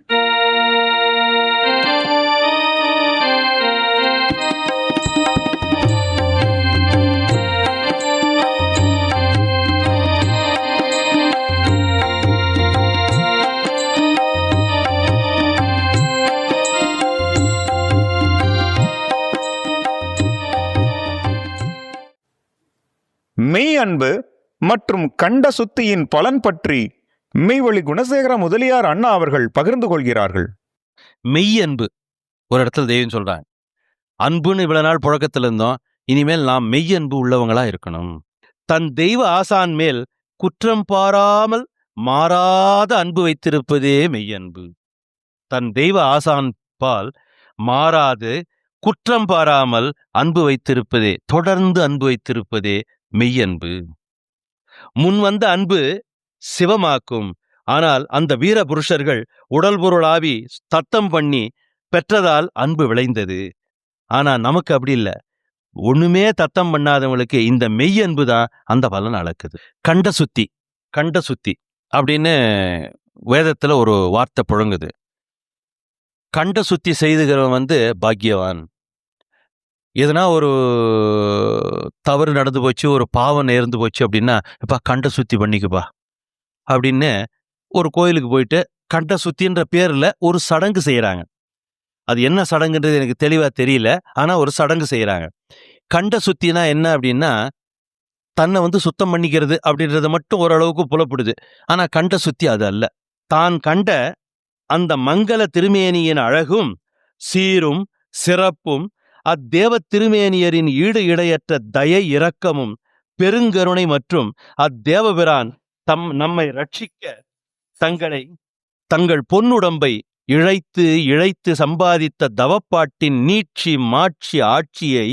மெய் அன்பு மற்றும் கண்ட சுத்தியின் பலன் பற்றி மெய்வழி குணசேகர முதலியார் அண்ணா அவர்கள் பகிர்ந்து கொள்கிறார்கள். மெய் அன்பு ஒரு இடத்துல தெய்வம் சொல்றாங்க, அன்புன்னு இவ்வளவு நாள் புழக்கத்தில் இருந்தோம், இனிமேல் நாம் மெய் அன்பு உள்ளவங்களா இருக்கணும். தன் தெய்வ ஆசான் மேல் குற்றம் பாராமல் மாறாத அன்பு வைத்திருப்பதே மெய் அன்பு. தன் தெய்வ ஆசான் பால் மாறாது குற்றம் பாராமல் அன்பு வைத்திருப்பதே, தொடர்ந்து அன்பு வைத்திருப்பதே மெய்யன்பு. முன் வந்த அன்பு சிவமாக்கும். ஆனால் அந்த வீர புருஷர்கள் உடல் பொருளாவி தத்தம் பண்ணி பெற்றதால் அன்பு விளைந்தது. ஆனா நமக்கு அப்படி இல்லை. ஒண்ணுமே தத்தம் பண்ணாதவங்களுக்கு இந்த மெய்யன்பு தான் அந்த பலன் அளக்குது. கண்ட சுத்தி, கண்ட சுத்தி அப்படின்னு வேதத்துல ஒரு வார்த்தை புழங்குது. கண்ட சுத்தி செய்துகிறவன் பாக்கியவான். எதனா ஒரு தவறு நடந்து போச்சு, ஒரு பாவம் நேர்ந்து போச்சு அப்படின்னா, எப்பா கண்ட சுத்தி பண்ணிக்குப்பா அப்படின்னு ஒரு கோயிலுக்கு போயிட்டு கண்ட சுத்தின்ற பேர்ல ஒரு சடங்கு செய்யறாங்க. அது என்ன சடங்குன்றது எனக்கு தெளிவா தெரியல, ஆனா ஒரு சடங்கு செய்யறாங்க. கண்ட சுத்தினா என்ன அப்படின்னா, தன்னை சுத்தம் பண்ணிக்கிறது அப்படின்றத மட்டும் ஓரளவுக்கு புலப்படுது. ஆனா கண்ட சுத்தி அது அல்ல. தான் கண்ட அந்த மங்கள திருமேனியின் அழகும் சீரும் சிறப்பும் அத்தேவ திருமேனியரின் ஈடு இடையற்ற தயை இரக்கமும் பெருங்கருணை மற்றும் அத்தேவபிரான் நம்மை ரட்சிக்க தங்கள் பொன்னுடம்பை இழைத்து இழைத்து சம்பாதித்த தவப்பாட்டின் நீட்சி மாட்சி ஆட்சியை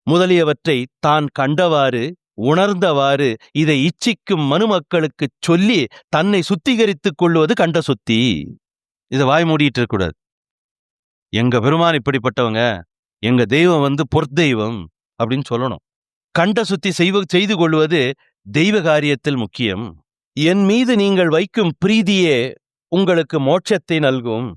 முதலியவற்றை தான் கண்டவாறு உணர்ந்தவாறு இதை இச்சிக்கும் மனுமக்களுக்கு சொல்லி தன்னை சுத்திகரித்துக் கொள்வது கண்ட சுத்தி. இதை வாய் மூடிட்டு இருக்கக்கூடாது. எங்க பெருமான் இப்படிப்பட்டவங்க, எங்க தெய்வம் பொற்தெய்வம் அப்படின்னு சொல்லணும். கண்ட சுத்தி செய்து கொள்வது தெய்வ காரியத்தில் முக்கியம். என் மீது நீங்கள் வைக்கும் பிரீதியே உங்களுக்கு மோட்சத்தை நல்கும்.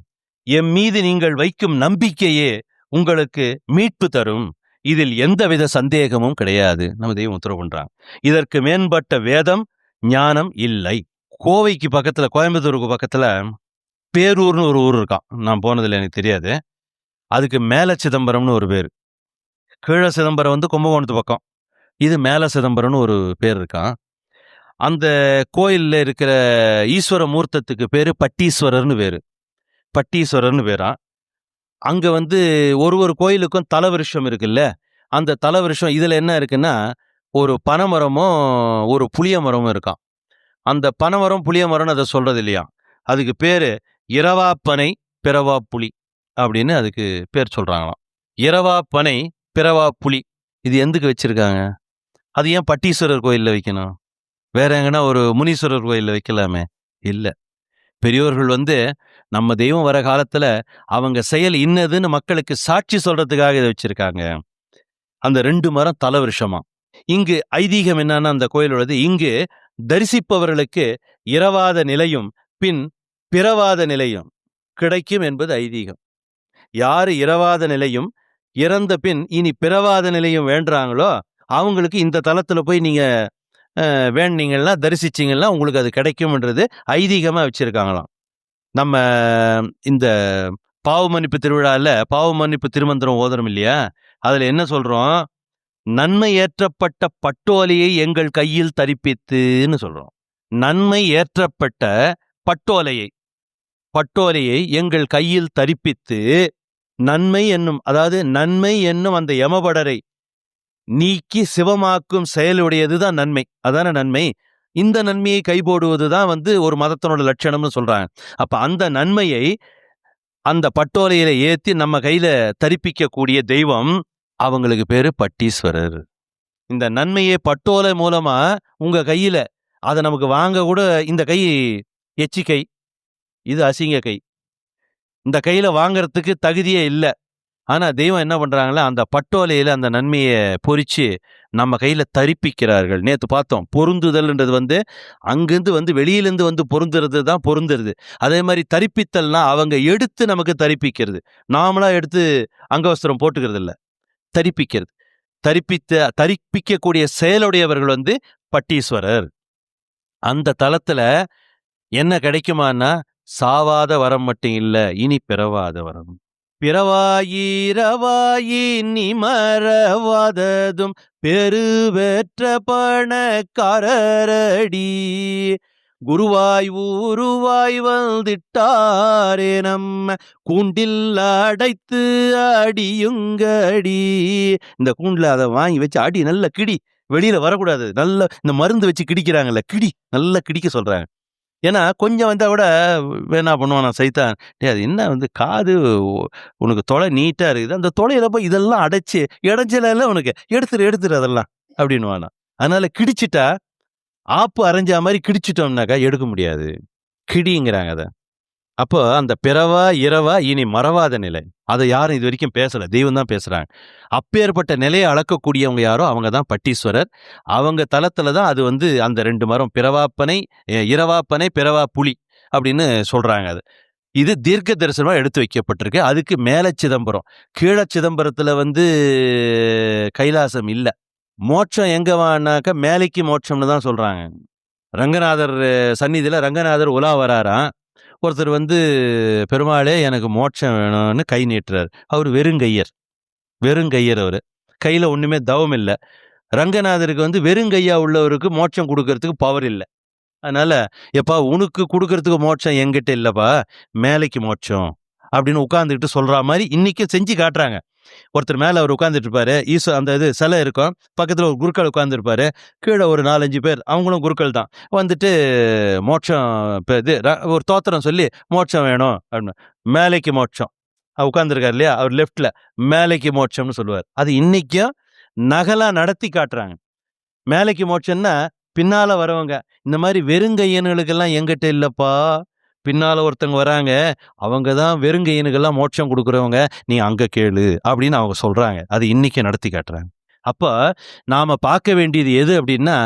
என் மீது நீங்கள் வைக்கும் நம்பிக்கையே உங்களுக்கு மீட்பு தரும். இதில் எந்தவித சந்தேகமும் கிடையாது. நம்ம தெய்வம் உத்தரவு பண்றாங்க. இதற்கு மேம்பட்ட வேதம் ஞானம் இல்லை. கோவைக்கு பக்கத்துல, கோயம்புத்தூருக்கு பக்கத்துல பேரூர்னு ஒரு ஊர் இருக்கான். நான் போனதில்லை, எனக்கு தெரியாது. அதுக்கு மேல சிதம்பரம்னு ஒரு பேர். கீழ சிதம்பரம் கும்பகோணத்து பக்கம். இது மேல சிதம்பரம்னு ஒரு பேர் இருக்கான். அந்த கோயில்ல இருக்கிற ஈஸ்வர மூர்த்தத்துக்கு பேரு பட்டீஸ்வரர்னு பேரு. பட்டீஸ்வரர்னு பேரா. அங்க ஒரு கோயிலுக்கும் தலவிருஷம் இருக்குல்ல, அந்த தலவிருஷம் இதுல என்ன இருக்குன்னா, ஒரு பனைமரமும் ஒரு புளிய மரமும் இருக்கான். அந்த பனைமரம் புளிய மரம்னு அதை சொல்றது இல்லையா, அதுக்கு பேரு இரவா பனை பிறவா புலி அப்படின்னு அதுக்கு பேர் சொல்றாங்களாம். இரவா பனை பிறவா புலி, இது எதுக்கு வச்சிருக்காங்க? அது ஏன் பட்டீஸ்வரர் கோயில்ல வைக்கணும்? வேற எங்கன்னா ஒரு முனீஸ்வரர் கோயில்ல வைக்கலாமே? இல்லை. பெரியோர்கள் நம்ம தெய்வம் வர காலத்துல அவங்க செயல் இன்னதுன்னு மக்களுக்கு சாட்சி சொல்றதுக்காக இதை வச்சிருக்காங்க. அந்த 2 மரம் தலவிருஷமா. இங்கு ஐதீகம் என்னன்னா, அந்த கோயிலோடது, இங்கு தரிசிப்பவர்களுக்கு இரவாத நிலையும் பின் பிறவாத நிலையும் கிடைக்கும் என்பது ஐதீகம். யாரு இரவாத நிலையும் இறந்த பின் இனி பிறவாத நிலையும் வேண்டுறாங்களோ அவங்களுக்கு இந்த தலத்துல போய் நீங்க வேண்டினீங்கன்னா, தரிசிச்சிங்கன்னா உங்களுக்கு அது கிடைக்கும்ன்றது ஐதீகமா வச்சிருக்காங்களாம். நம்ம இந்த பாவ மன்னிப்பு திருவிழாவில் பாவ மன்னிப்பு திருமந்திரம் ஓதுறோம் இல்லையா, அதுல என்ன சொல்றோம்? நன்மை ஏற்றப்பட்ட பட்டோலையை எங்கள் கையில் தரிப்பித்துன்னு சொல்றோம். நன்மை ஏற்றப்பட்ட பட்டோலையை எங்கள் கையில் தரிப்பித்து நன்மை என்னும், அதாவது நன்மை என்னும் அந்த யமபடரை நீக்கி சிவமாக்கும் செயலுடையதுதான் நன்மை. அதான நன்மை. இந்த நன்மையை கைபோடுவதுதான் ஒரு மதத்தினோட லட்சணம்னு சொல்றாங்க. அப்ப அந்த நன்மையை அந்த பட்டோலையில ஏத்தி நம்ம கையில தரிப்பிக்க கூடிய தெய்வம், அவங்களுக்கு பேரு பட்டீஸ்வரர். இந்த நன்மையை பட்டோலை மூலமா உங்க கையில, அதை நமக்கு வாங்க கூட, இந்த கை எச்சி கை, இது அசிங்க கை, இந்த கையில வாங்கறதுக்கு தகுதியே இல்லை. ஆனா தெய்வம் என்ன பண்றாங்களா, அந்த பட்டோலையில அந்த நன்மைய பொறிச்சு நம்ம கையில தரிப்பிக்கிறார்கள். நேத்து பார்த்தோம். பொருந்துதல்ன்றது அங்கிருந்து வெளியிலிருந்து பொருந்துறது தான் பொருந்துறது. அதே மாரி தரிப்பித்தல்னா அவங்க எடுத்து நமக்கு தரிப்பிக்கிறது. நாமளா எடுத்து அங்கவஸ்திரம் போட்டுக்கிறது இல்ல. தரிப்பிக்கிறது. தரிப்பிக்கக்கூடிய செயலுடையவர்கள் பட்டீஸ்வரர். அந்த தலத்துல என்ன கிடைக்குமான்னா, சாவாத வரம் மட்டும் இல்ல, இனி பிறவாத வரம். பிறவாயிரவாயி நிமரவாததும் பெருவெற்ற பணக்காரரடி குருவாய் ஊருவாய் வந்திட்டாரே நம்ம கூண்டில் அடைத்து அடியுங்கடி. இந்த கூண்டுல அதை வாங்கி வச்சு அடி, நல்ல கிடி, வெளியில வரக்கூடாது. நல்ல இந்த மருந்து வச்சு கிடிக்கிறாங்கல்ல, கிடி, நல்லா கிடிக்க சொல்றாங்க. ஏன்னா கொஞ்சம் வந்தா கூட என்ன பண்ணுவான் சைத்தான், டேய் அது என்ன காது உனக்கு தொலை நீட்டா இருக்குது, அந்த தொலையில போய் இதெல்லாம் அடைச்சு இடைஞ்சல உனக்கு எடுத்துரு அதெல்லாம் அப்படின்னுவானா. அதனால கிடிச்சிட்டா ஆப்பு அரைஞ்சா மாதிரி கிடிச்சிட்டோம்னாக்கா எடுக்க முடியாது, கிடிங்கிறாங்க அதை. அப்போ அந்த பிறவா இரவா இனி மறவாத நிலை, அதை யாரும் இது வரைக்கும் பேசல, தெய்வம் தான் பேசுறாங்க. அப்பேற்பட்ட நிலையை அளக்கக்கூடியவங்க யாரோ அவங்க தான் பட்டீஸ்வரர். அவங்க தலத்துல தான் அது அந்த 2 மரம் பிறவாப்பனை, இரவாப்பனை, பிறவா புலி அப்படின்னு சொல்றாங்க. அது இது தீர்க்க தரிசனமா எடுத்து வைக்கப்பட்டிருக்கு. அதுக்கு மேல சிதம்பரம், கீழ சிதம்பரத்துல கைலாசம் இல்ல. மோட்சம் எங்கவானாக்க மேலைக்கு மோட்சம்னு தான் சொல்றாங்க. ரங்கநாதர் சந்நிதியில ரங்கநாதர் உலா வராராம். ஒருத்தர் பெருமாளே எனக்கு மோட்சம் வேணும்னு கை நீட்டுறாரு. அவர் வெறுங்கையர். அவரு கையில ஒண்ணுமே தவம் இல்லை. ரங்கநாதருக்கு வெறுங்கையா உள்ளவருக்கு மோட்சம் கொடுக்கறதுக்கு பவர் இல்லை. அதனால எப்பா உனக்கு கொடுக்கறதுக்கு மோட்சம் என்கிட்ட இல்லப்பா, மேலைக்கு மோட்சம் அப்படின்னு உட்கார்ந்துக்கிட்டு சொல்ற மாதிரி இன்னைக்கு செஞ்சு காட்டுறாங்க. ஒருத்தர் மேல அவர் உட்கார்ந்துட்டு இருப்பாரு, அந்த இது சிலை இருக்கும், பக்கத்துல ஒரு குருக்கள் உட்கார்ந்துருப்பாரு, கீழே ஒரு 4-5 பேர், அவங்களும் குருக்கள் தான், மோட்சம் ஒரு தோத்திரம் சொல்லி மோட்சம் வேணும் அப்படின்னு, மேலைக்கு மோட்சம் உட்கார்ந்துருக்காரு இல்லையா, அவர் லெப்ட்ல மேலைக்கு மோட்சம்னு சொல்லுவார். அது இன்னைக்கும் நகலா நடத்தி காட்டுறாங்க. மேலைக்கு மோட்சம்னா பின்னால வரவங்க, இந்த மாதிரி வெறுங்கையனுகளுக்கெல்லாம் எங்கிட்ட இல்லப்பா, பின்னால ஒருத்தவங்க வராங்க, அவங்க தான் வெறுங்கையனுக்கெல்லாம் மோட்சம் கொடுக்குறவங்க, நீ அங்க கேளு அப்படின்னு அவங்க சொல்றாங்க. அது இன்னைக்கு நடத்தி காட்டுறாங்க. அப்ப நாம பார்க்க வேண்டியது எது அப்படின்னா,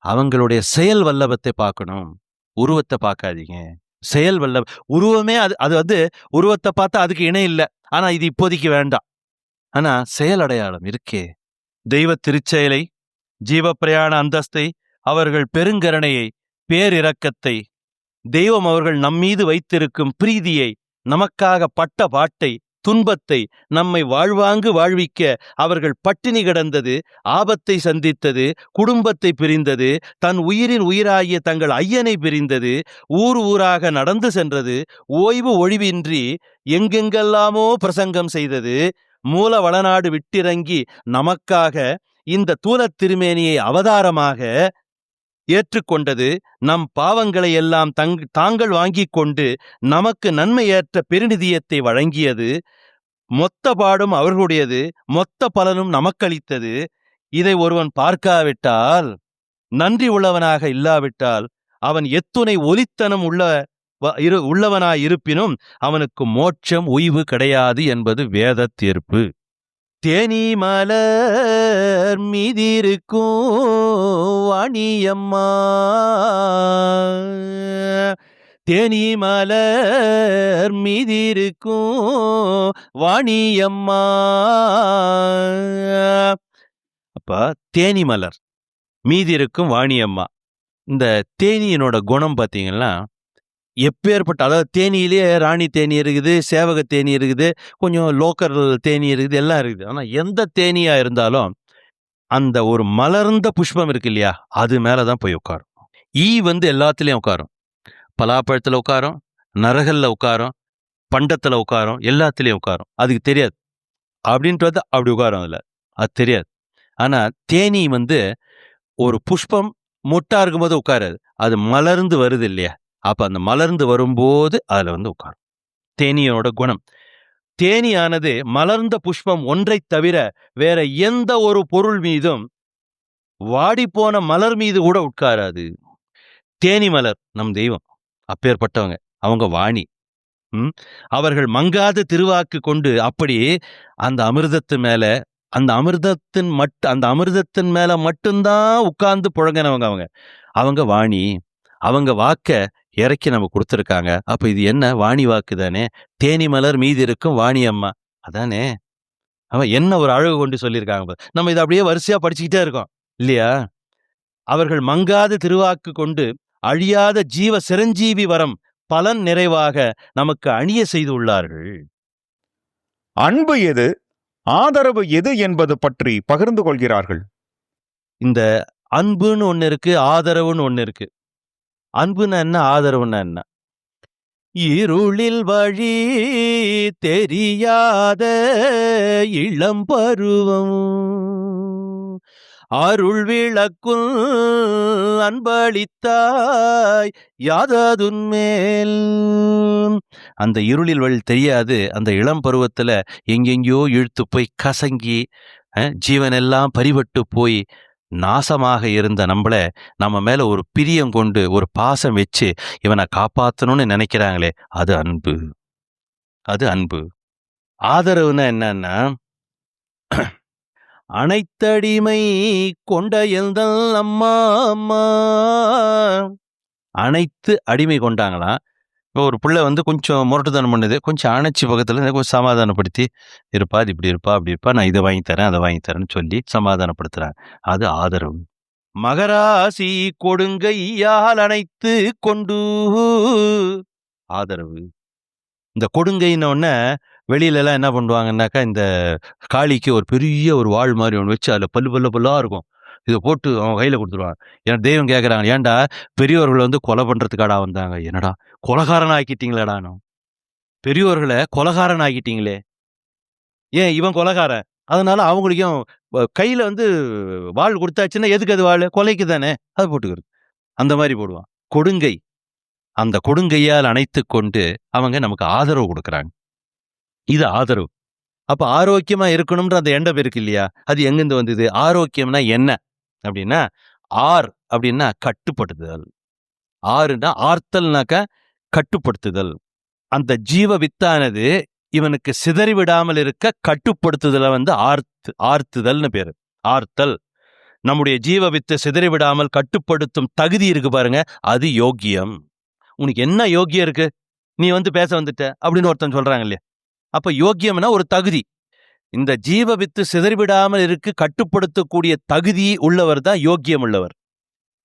அவங்களுடைய செயல் வல்லபத்தை பார்க்கணும், உருவத்தை பார்க்காதீங்க. செயல் வல்லப உருவமே அது உருவத்தை பார்த்தா அதுக்கு இணை இல்லை. ஆனா இது இப்போதைக்கு வேண்டாம். ஆனா செயல் அடையாளம் இருக்கே, தெய்வ திருச்செயலை, ஜீவ பிரயாண அந்தஸ்தை, அவர்கள் பெருங்கருணையை, பேரிரக்கத்தை, தெய்வம் அவர்கள் நம்மீது வைத்திருக்கும் பிரீதியை, நமக்காக பட்ட பாட்டை, துன்பத்தை, நம்மை வாழ்வாங்கு வாழ்விக்க அவர்கள் பட்டினி கிடந்தது, ஆபத்தை சந்தித்தது, குடும்பத்தை பிரிந்தது, தன் உயிரின் உயிராகிய தங்கள் ஐயனை பிரிந்தது, ஊராக நடந்து சென்றது, ஓய்வு ஒழிவின்றி எங்கெங்கெல்லாமோ பிரசங்கம் செய்தது, மூல வளநாடு விட்டிறங்கி நமக்காக இந்த தூலத் திருமேனியை அவதாரமாக ஏற்றுக்கொண்டது, நம் பாவங்களை எல்லாம் தாங்கள் வாங்கிக் கொண்டு நமக்கு நன்மை ஏற்ற பெருநிதியத்தை வழங்கியது, மொத்த பாடும் அவர்களுடையது, மொத்த பலனும் நமக்களித்தது. இதை ஒருவன் பார்க்காவிட்டால், நன்றி உள்ளவனாக இல்லாவிட்டால், அவன் எத்துணை ஒலித்தனம் உள்ளவனாய் இருப்பினும் அவனுக்கு மோட்சம் உய்வு கிடையாது என்பது வேத தீர்ப்பு. தேனி மலர் மீதிருக்கும் வாணியம்மா, தேனி மலர் மீதிருக்கும் வாணியம்மா. அப்ப தேனி மலர் மீதி இருக்கும் வாணியம்மா. இந்த தேனியினோட குணம் பார்த்தீங்கன்னா எப்பேற்பட்ட, அதாவது தேனியிலேயே ராணி தேனி இருக்குது, சேவக தேனி இருக்குது, கொஞ்சம் லோக்கல் தேனி இருக்குது, எல்லாம் இருக்குது. ஆனால் எந்த தேனியா இருந்தாலும் அந்த ஒரு மலர்ந்த புஷ்பம் இருக்கு இல்லையா, அது மேலதான் போய் உட்காரும். ஈ எல்லாத்துலயும் உட்காரும், பலாப்பழத்துல உட்காரும், நரகல்ல உட்காரும், பண்டத்துல உட்காரும், எல்லாத்துலயும் உட்காரும். அதுக்கு தெரியாது அப்படின்றது, அப்படி உட்காரும் அதுல, அது தெரியாது. ஆனா தேனி ஒரு புஷ்பம் மொட்டா இருக்கும்போது உட்காராது, அது மலர்ந்து வருது இல்லையா, அப்ப அந்த மலர்ந்து வரும்போது அதுல உட்காரும். தேனியோட குணம், தேனியானது மலர்ந்த புஷ்பம் ஒன்றை தவிர வேற எந்த ஒரு பொருள் மீதும், வாடிப்போன மலர் மீது கூட உட்காராது. தேனி மலர் நம் தெய்வம், அப்பேற்பட்டவங்க, அவங்க வாணி. ம். அவர்கள் மங்காத திருவாக்கு கொண்டு அப்படி அந்த அமிர்தத்து மேல அந்த அமிர்தத்தின் மேல மட்டும்தான் உட்கார்ந்து புழங்கினவங்க அவங்க. அவங்க வாணி. அவங்க வாக்க இறக்கி நமக்கு கொடுத்துருக்காங்க. அப்ப இது என்ன வாணி வாக்கு தானே. தேனி மலர் மீதி இருக்கும் வாணி அம்மா. அதானே. அவன் என்ன ஒரு அழகு கொண்டு சொல்லியிருக்காங்க பாரு. நம்ம இதை அப்படியே வரிசையா படிச்சுக்கிட்டே இருக்கோம் இல்லையா? அவர்கள் மங்காத திருவாக்கு கொண்டு அழியாத ஜீவ சிரஞ்சீவி வரம் பலன் நிறைவாக நமக்கு அணிய செய்துள்ளார்கள். அன்பு எது, ஆதரவு எது என்பது பற்றி பகிர்ந்து கொள்கிறார்கள். இந்த அன்புன்னு ஒண்ணு இருக்கு, ஆதரவுன்னு ஒண்ணு இருக்கு. அன்புன்னா என்ன, ஆதரவுன்னா என்ன? இருளில் வழி தெரியாத இளம் பருவம் அருள் விளக்குள் அன்பளித்தாய் யாததுன்மேல். அந்த இருளில் வழி தெரியாது. அந்த இளம் பருவத்துல எங்கெங்கயோ இழுத்து போய் கசங்கி ஜீவனெல்லாம் பறிபட்டு போய் நாசமாக இருந்த நம்மள நம்ம மேல ஒரு பிரியம் கொண்டு ஒரு பாசம் வச்சு இவனை காப்பாற்றணும்னு நினைக்கிறாங்களே, அது அன்பு. அது அன்பு. ஆதரவுன்னா என்னன்னா, அனைத்தடிமை கொண்ட எந்தல் அம்மா அம்மா. அனைத்து அடிமை கொண்டாங்களாம். இப்போ ஒரு பிள்ளை கொஞ்சம் முரட்டுத்தனம் பண்ணுது, கொஞ்சம் அணைச்சி பக்கத்தில் கொஞ்சம் சமாதானப்படுத்தி இருப்பா, அது இப்படி இருப்பா அப்படி இருப்பா, நான் இதை வாங்கி தரேன் அதை வாங்கி தரேன்னு சொல்லி சமாதானப்படுத்துறாங்க. அது ஆதரவு. மகராசி கொடுங்கையால் அணைத்து கொண்டு ஆதரவு. இந்த கொடுங்கைன்னொன்னே வெளியில எல்லாம் என்ன பண்ணுவாங்கன்னாக்கா, இந்த காளிக்கு ஒரு பெரிய ஒரு வாழ் மாதிரி ஒன்று வச்சு அதில் பல்லா இருக்கும். இதை போட்டு அவன் கையில் கொடுத்துருவான். ஏன்னா தெய்வம் கேட்குறாங்க, ஏன்டா பெரியவர்கள் கொலை பண்ணுறதுக்காடா வந்தாங்க, என்னடா கொலகாரன் ஆக்கிட்டீங்களேடானோ, பெரியவர்களை கொலகாரன் ஆக்கிட்டீங்களே, ஏன் இவன் கொலகாரன், அதனால அவங்களுக்கும் கையில் வாழ் கொடுத்தாச்சுன்னா எதுக்கு அது வாழ், கொலைக்கு தானே, அது போட்டுக்கிறது. அந்த மாதிரி போடுவான். கொடுங்கை, அந்த கொடுங்கையால் அணைத்து கொண்டு அவங்க நமக்கு ஆதரவு கொடுக்குறாங்க. இது ஆதரவு. அப்ப ஆரோக்கியமா இருக்கணும்ன்ற அந்த எண்ணம் இருக்கு இல்லையா, அது எங்கிருந்து வந்தது? ஆரோக்கியம்னா என்ன அப்படின்னா, ஆர் அப்படின்னா கட்டுப்படுத்துதல். ஆறுனா ஆர்த்தல்னாக்க கட்டுப்படுத்துதல். அந்த ஜீவ வித்தானது இவனுக்கு சிதறிவிடாமல் இருக்க கட்டுப்படுத்துதல ஆர்த்துதல்னு பேரு. ஆர்த்தல். நம்முடைய ஜீவ வித்து சிதறிவிடாமல் கட்டுப்படுத்தும் தகுதி இருக்கு பாருங்க, அது யோக்கியம். உனக்கு என்ன யோக்கியம் இருக்கு, நீ பேச வந்துட்ட அப்படின்னு ஒருத்தன் சொல்றாங்க இல்லையா. அப்ப யோக்கியம்னா ஒரு தகுதி. இந்த ஜீவ வித்து சிதறிவிடாமல் இருக்கு கட்டுப்படுத்தக்கூடிய தகுதி உள்ளவர் தான் யோக்கியம் உள்ளவர்.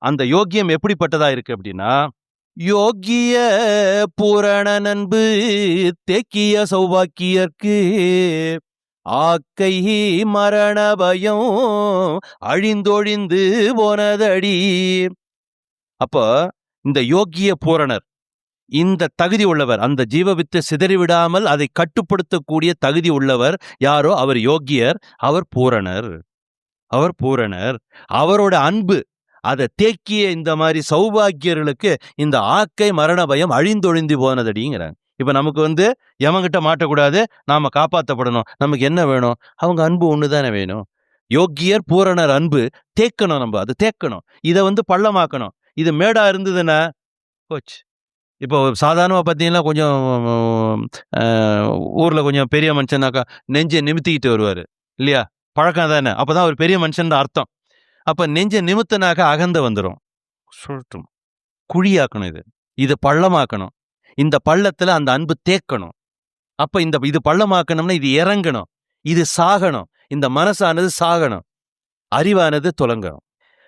அந்த யோக்கியம் எப்படிப்பட்டதா இருக்கு அப்படின்னா, யோக்கிய பூரண நண்பு தேக்கிய சௌபாக்கியர்க்கு ஆக்கை மரண பயம் அழிந்தொழிந்து போனதடி. அப்போ இந்த யோக்கிய பூரணர், இந்த தகுதி உள்ளவர், அந்த ஜீவவித்தை சிதறிவிடாமல் அதை கட்டுப்படுத்தக்கூடிய தகுதி உள்ளவர் யாரோ அவர் யோக்கியர், அவர் பூரணர். அவர் பூரணர். அவரோட அன்பு அதை தேக்கிய இந்த மாதிரி சௌபாக்கியர்களுக்கு இந்த ஆக்கை மரண பயம் அழிந்தொழிந்து போனதடிங்கிறாங்க. இப்ப நமக்கு எவங்கிட்ட மாட்டக்கூடாது, நாம காப்பாற்றப்படணும். நமக்கு என்ன வேணும்? அவங்க அன்பு ஒண்ணுதானே வேணும். யோக்கியர் பூரணர் அன்பு தேக்கணும். நம்ம அதை தேக்கணும். இதை பள்ளமாக்கணும். இது மேடா இருந்ததுன்னா போச்சு. இப்போ சாதாரணமாக பார்த்தீங்கன்னா, கொஞ்சம் ஊரில் கொஞ்சம் பெரிய மனுஷனாக்கா நெஞ்சை நிமித்திக்கிட்டு வருவார் இல்லையா, பழக்கம் தானே. அப்போ தான் ஒரு பெரிய மனுஷன் அர்த்தம். அப்போ நெஞ்சை நிமித்தினாக்கா அகந்த வந்துடும். சொல்லட்டும், குழியாக்கணும். இது பள்ளமாக்கணும். இந்த பள்ளத்தில் அந்த அன்பு தேக்கணும். அப்போ இது பள்ளமாக்கணும்னா இது இறங்கணும், இது சாகணும். இந்த மனசானது சாகணும், அறிவானது தொலங்கணும்.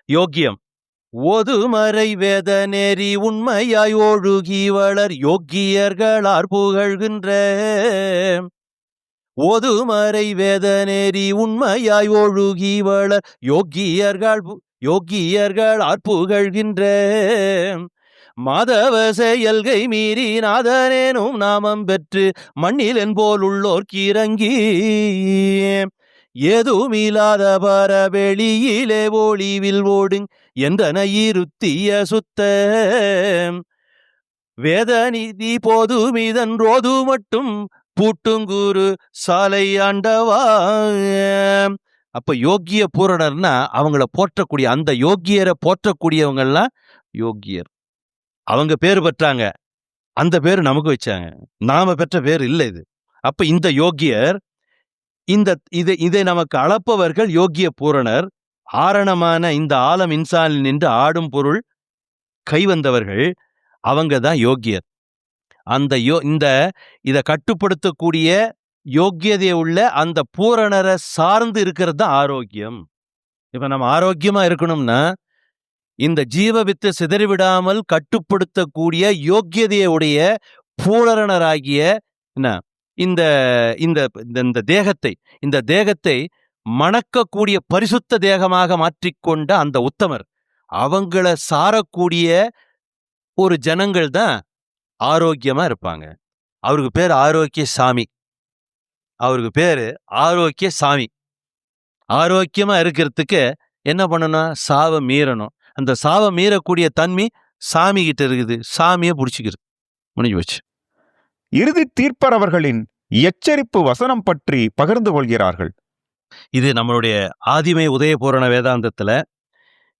யோக்கியம் ஓதுமறை வேத நெறி உண்மையாய் ஒழுகி வளர் யோக்கியர்களார் புகழ்கின்ற. ஓதுமறை வேத நெறி உண்மையாய் ஒழுகி வளர் யோக்கியர்களார் புகழ்கின்ற. மாதவ செயல்கை மீறி நாதனேனும் நாமம் பெற்று மண்ணில் என்போல் உள்ளோர்க்கு இறங்கி ஏதுமில்லாத பரவெளியிலே ஒளிவில் ஓடுங் என்றன இருத்திய சுத்த வேதநிதி போதுமிதன் ரோது மட்டும் பூட்டுங்குரு சாலை ஆண்டவா. அப்ப யோக்கிய பூரணர்னா அவங்கள போற்றக்கூடிய, அந்த யோக்கியரை போற்றக்கூடியவங்கெல்லாம் யோக்கியர். அவங்க பேர் பெற்றாங்க. அந்த பேர் நமக்கு வச்சாங்க. நாம பெற்ற பேர் இல்லை இது. அப்ப இந்த யோக்கியர், இதை நமக்கு அளப்பவர்கள் யோக்கிய பூரணர். ஆரணமான இந்த ஆலம் இன்சானில் நின்று ஆடும் பொருள் கைவந்தவர்கள், அவங்க தான் யோக்கியர். அந்த இதை கட்டுப்படுத்தக்கூடிய யோக்கியதை உள்ள அந்த பூரணரை சார்ந்து இருக்கிறது தான் ஆரோக்கியம். இப்ப நம்ம ஆரோக்கியமா இருக்கணும்னா இந்த ஜீவவித்து சிதறிவிடாமல் கட்டுப்படுத்தக்கூடிய யோக்கியதையுடைய பூரணராகிய என்ன இந்த இந்த இந்த தேகத்தை இந்த தேகத்தை மணக்கக்கூடிய பரிசுத்த தேகமாக மாற்றிக்கொண்ட அந்த உத்தமர், அவங்கள சாரக்கூடிய ஒரு ஜனங்கள் தான் ஆரோக்கியமா இருப்பாங்க. அவருக்கு பேர் ஆரோக்கிய சாமி. அவருக்கு பேரு ஆரோக்கிய சாமி. ஆரோக்கியமா இருக்கிறதுக்கு என்ன பண்ணணும்? சாவை மீறணும். அந்த சாவை மீறக்கூடிய தன்மை சாமி கிட்ட இருக்குது. சாமியை பிடிச்சிக்கிறது. முடிஞ்சு போச்சு. இறுதி தீர்ப்பர் அவர்களின் எச்சரிப்பு வசனம் பற்றி பகிர்ந்து கொள்கிறார்கள். இது நம்மளுடைய ஆதிமை உதயபூரண வேதாந்தத்துல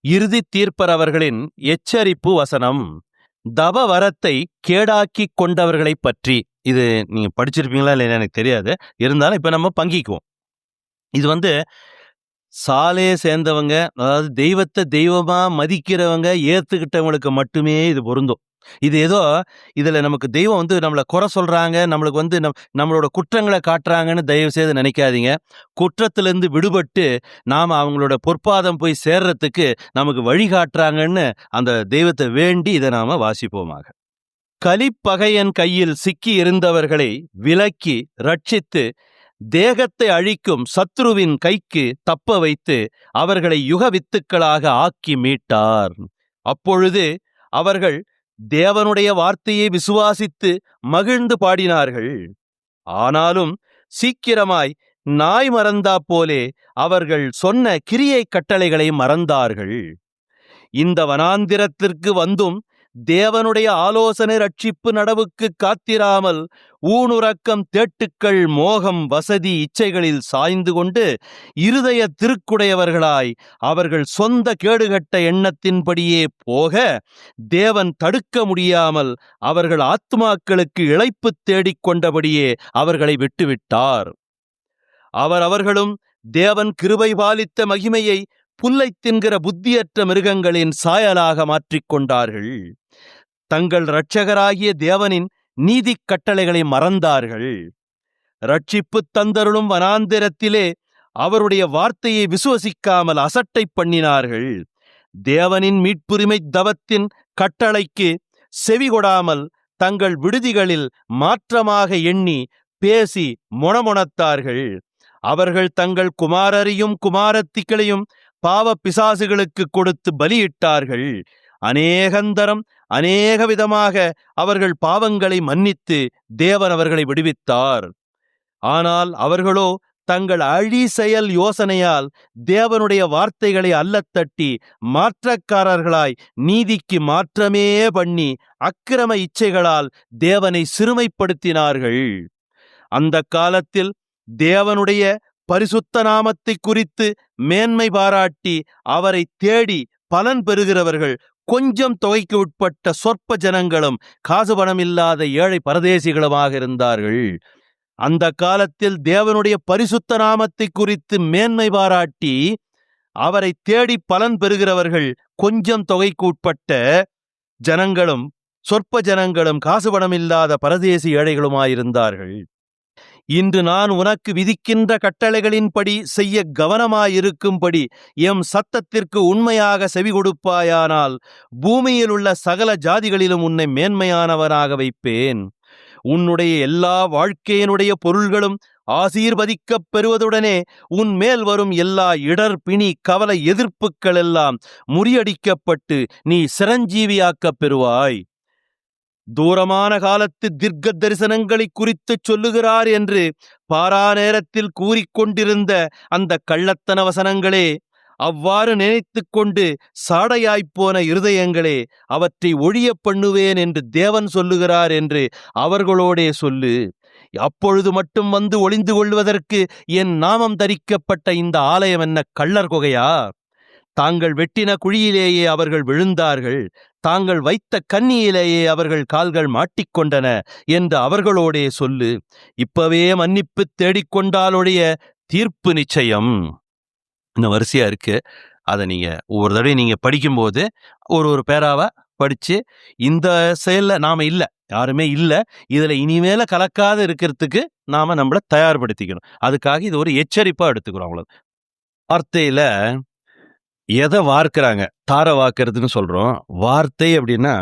இறுதி தீர்ப்பர் அவர்களின் எச்சரிப்பு வசனம், தவ வரத்தை கேடாக்கி கொண்டவர்களை பற்றி. இது நீங்க படிச்சிருப்பீங்களா இல்லையா எனக்கு தெரியாது, இருந்தாலும் இப்ப நம்ம பங்கிக்குவோம். இது சாலையை சேர்ந்தவங்க, அதாவது தெய்வத்தை தெய்வமா மதிக்கிறவங்க, ஏத்துக்கிட்டவங்களுக்கு மட்டுமே இது பொருந்தும். இது ஏதோ இதுல நமக்கு தெய்வம் நம்மளை குறை சொல்றாங்க, நம்மளுக்கு நம்மளோட குற்றங்களை காட்டுறாங்கன்னு தயவு செய்து நினைக்காதீங்க. குற்றத்திலிருந்து விடுபட்டு நாம அவங்களோட பொற்பாதம் போய் சேர்றதுக்கு நமக்கு வழிகாட்டுறாங்கன்னு அந்த தெய்வத்தை வேண்டி இதை நாம வாசிப்போமாக. கலிப்பகையன் கையில் சிக்கி இருந்தவர்களை விலக்கி ரட்சித்து தேகத்தை அழிக்கும் சத்ருவின் கைக்கு தப்ப வைத்து அவர்களை யுக வித்துக்களாக ஆக்கி மீட்டார். அப்பொழுது அவர்கள் தேவனுடைய வார்த்தையை விசுவாசித்து மகிழ்ந்து பாடினார்கள். ஆனாலும் சீக்கிரமாய் நாய் மறந்தா போலே அவர்கள் சொன்ன கிரியை கட்டளைகளை மறந்தார்கள். இந்த வனாந்திரத்திற்கு வந்தும் தேவனுடைய ஆலோசனை ரட்சிப்பு நடவுக்கு காத்திராமல் ஊனுறக்கம், தேட்டுக்கள், மோகம், வசதி, இச்சைகளில் சாய்ந்து கொண்டு இருதய திருக்குடையவர்களாய் அவர்கள் சொந்த கேடுகட்ட எண்ணத்தின்படியே போக தேவன் தடுக்க முடியாமல் அவர்கள் ஆத்மாக்களுக்கு இளைப்பு தேடிக்கொண்டபடியே அவர்களை விட்டுவிட்டார். அவர்களும் தேவன் கிருபை பாலித்த மகிமையை புல்லை தின்கிற புத்தியற்ற மிருகங்களின் சாயலாக மாற்றிக்கொண்டார்கள். தங்கள் இரட்சகராகிய தேவனின் நீதி கட்டளைகளை மறந்தார்கள். ரட்சிப்பு தந்தருளும் வனாந்திரத்திலே அவருடைய வார்த்தையை விசுவசிக்காமல் அசட்டை பண்ணினார்கள். தேவனின் மீட்புரிமை தவத்தின் கட்டளைக்கு செவிகொடாமல் தங்கள் விடுதிகளில் மாற்றமாக எண்ணி பேசி மொணமொணத்தார்கள். அவர்கள் தங்கள் குமாரரையும் குமாரத்திகளையும் பாவ பிசாசுகளுக்கு கொடுத்து பலியிட்டார்கள். அநேகந்தரம் அநேக விதமாக அவர்கள் பாவங்களை மன்னித்து தேவன் அவர்களை விடுவித்தார். ஆனால் அவர்களோ தங்கள் அழி செயல் யோசனையால் தேவனுடைய வார்த்தைகளை அல்லத்தட்டி மாற்றக்காரர்களாய் நீதிக்கு மாற்றமே பண்ணி அக்கிரம இச்சைகளால் தேவனை சிறுமைப்படுத்தினார்கள். அந்த காலத்தில் தேவனுடைய பரிசுத்த நாமத்தை குறித்து மேன்மை பாராட்டி அவரை தேடி பலன் பெறுகிறவர்கள் கொஞ்சம் தொகைக்கு உட்பட்ட சொற்ப ஜனங்களும் காசு பணம் இல்லாத ஏழை பரதேசிகளுமாக இருந்தார்கள். அந்த காலத்தில் தேவனுடைய பரிசுத்த நாமத்தை குறித்து மேன்மை பாராட்டி அவரை தேடி பலன் பெறுகிறவர்கள் கொஞ்சம் தொகைக்கு உட்பட்ட ஜனங்களும் சொற்ப ஜனங்களும் காசு பணம் இல்லாத பரதேசி ஏழைகளுமாயிருந்தார்கள். இன்று நான் உனக்கு விதிக்கின்ற கட்டளைகளின்படி செய்ய கவனமாயிருக்கும்படி எம் சத்தத்திற்கு உண்மையாக செவி கொடுப்பாயானால் பூமியில் உள்ள சகல ஜாதிகளிலும் உன்னை மேன்மையானவனாக வைப்பேன். உன்னுடைய எல்லா வாழ்க்கையினுடைய பொருள்களும் ஆசீர்வதிக்கப் பெறுவதுடனே உன் மேல் வரும் எல்லா இடர், பிணி, கவலை, எதிர்ப்புகள் எல்லாம் முறியடிக்கப்பட்டு நீ சிரஞ்சீவியாக்கப் பெறுவாய். தூரமான காலத்து தீர்க்க தரிசனங்களை குறித்து சொல்லுகிறார் என்று பாரா நேரத்தில் கூறிக்கொண்டிருந்த அந்த கள்ளத்தன வசனங்களே, அவ்வாறு நினைத்து கொண்டு சாடையாய்ப்போன இருதயங்களே, அவற்றை ஒழிய பண்ணுவேன் என்று தேவன் சொல்லுகிறார் என்று அவர்களோடே சொல்லு. அப்பொழுது மட்டும் வந்து ஒளிந்து கொள்வதற்கு என் நாமம் தரிக்கப்பட்ட இந்த ஆலயம் என்ன கள்ளர் குகையா? தாங்கள் வெட்டின குழியிலேயே அவர்கள் விழுந்தார்கள். தாங்கள் வைத்த கண்ணியிலேயே அவர்கள் கால்கள் மாட்டிக்கொண்டன என்று அவர்களோடே சொல்லு. இப்பவே மன்னிப்பு தேடிக்கொண்டாலுடைய தீர்ப்பு நிச்சயம். இன்னும் வரிசையா இருக்கு. அதை நீங்க ஒவ்வொரு தடவை நீங்க படிக்கும்போது ஒரு பேராவா படிச்சு, இந்த செயல்ல நாம இல்ல, யாருமே இல்ல, இதுல இனிமேல கலக்காத இருக்கிறதுக்கு நாம நம்மள தயார்படுத்திக்கணும். அதுக்காக இது ஒரு எச்சரிப்பா எடுத்துக்கிறோம். அவ்வளவு. வார்த்தையில எதை வார்க்கிறாங்க? தார வாக்குறதுன்னு சொல்றோம். வார்த்தை அப்படின்னா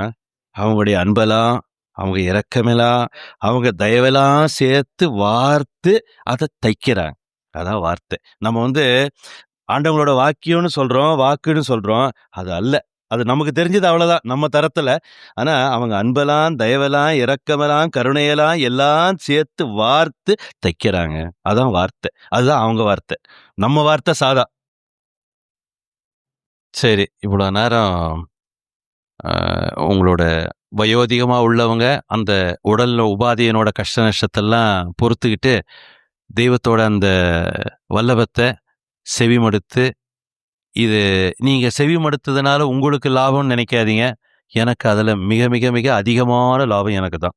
அவங்களுடைய அன்பெல்லாம், அவங்க இரக்கமெல்லாம், அவங்க தயவெல்லாம் சேர்த்து வார்த்து அதை தைக்கிறாங்க. அதான் வார்த்தை. நம்ம ஆண்டவங்களோட வாக்கியம்னு சொல்றோம், வாக்குன்னு சொல்றோம். அது அல்ல. அது நமக்கு தெரிஞ்சது அவ்வளவுதான், நம்ம தரத்துல. ஆனா அவங்க அன்பெல்லாம், தயவெல்லாம், இரக்கமெல்லாம், கருணையெல்லாம் எல்லாம் சேர்த்து வார்த்து தைக்கிறாங்க. அதான் வார்த்தை. அதுதான் அவங்க வார்த்தை. நம்ம வார்த்தை சாதா. சரி, இவ்வளோ நேரம் உங்களோட வயோதிகமா உள்ளவங்க அந்த உடல்ல உபாதையினோட கஷ்ட நஷ்டத்தெல்லாம் பொறுத்துக்கிட்டு தெய்வத்தோட அந்த வல்லபத்தை செவிமடுத்து, இது நீங்க செவிமடுத்ததுனால உங்களுக்கு லாபம்னு நினைக்காதீங்க. எனக்கு அதுல மிக மிக மிக அதிகமான லாபம் எனக்கு தான்.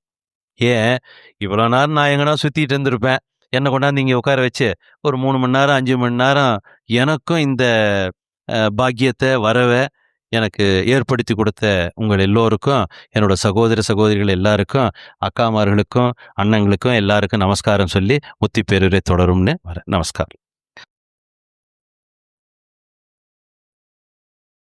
ஏன், இவ்வளோ நேரம் நான் எங்கன்னா சுத்திட்டு இருந்திருப்பேன். என்னை கொண்டாந்து இங்கே உட்கார வச்சு ஒரு 3 மணி நேரம் 5 மணி நேரம் எனக்கும் இந்த பாக்கியத்தை வரவை எனக்கு ஏற்படுத்தி கொடுத்த உங்கள் எல்லோருக்கும், என்னோட சகோதர சகோதரிகள் எல்லாருக்கும், அக்காமார்களுக்கும் அண்ணங்களுக்கும் எல்லாருக்கும் நமஸ்காரம் சொல்லி முத்தி பேருரை தொடரும்னு வரேன். நமஸ்காரம்.